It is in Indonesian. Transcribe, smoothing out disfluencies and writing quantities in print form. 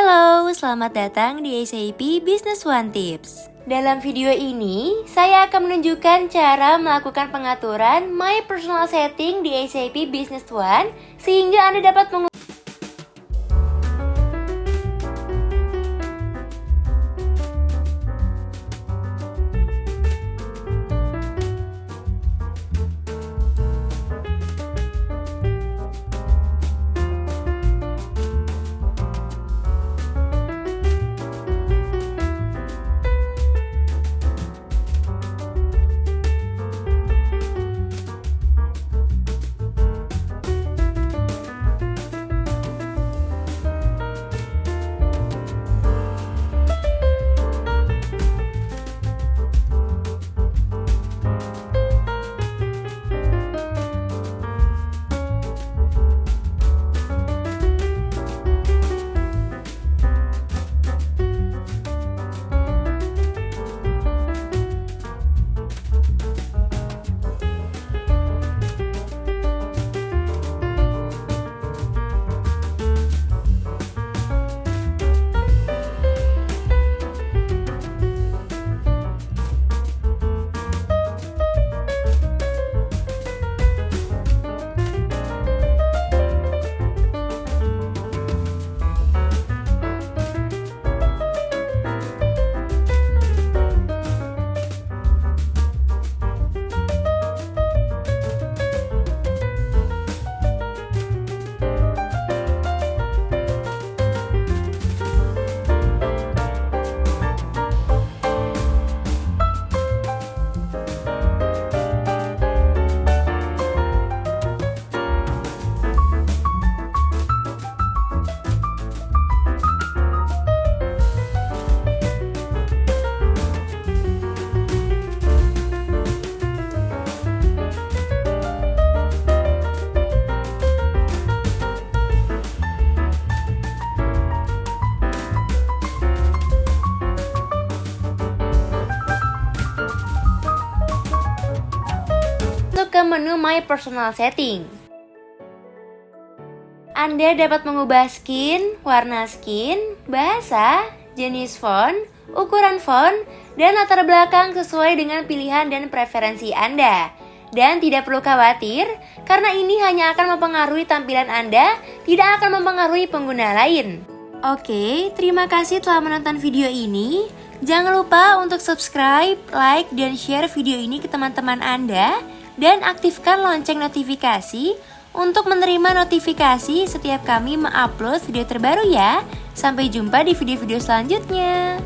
Halo, selamat datang di SAP Business One Tips. Dalam video ini, saya akan menunjukkan cara melakukan pengaturan My Personal Setting di SAP Business One sehingga Anda dapat masuk ke menu My Personal Setting. Anda dapat mengubah skin, warna skin, bahasa, jenis font, ukuran font, dan latar belakang sesuai dengan pilihan dan preferensi Anda. Dan tidak perlu khawatir, karena ini hanya akan mempengaruhi tampilan Anda, tidak akan mempengaruhi pengguna lain. Oke, terima kasih telah menonton video ini. Jangan lupa untuk subscribe, like, dan share video ini ke teman-teman Anda. Dan aktifkan lonceng notifikasi untuk menerima notifikasi setiap kami mengupload video terbaru ya. Sampai jumpa di video-video selanjutnya.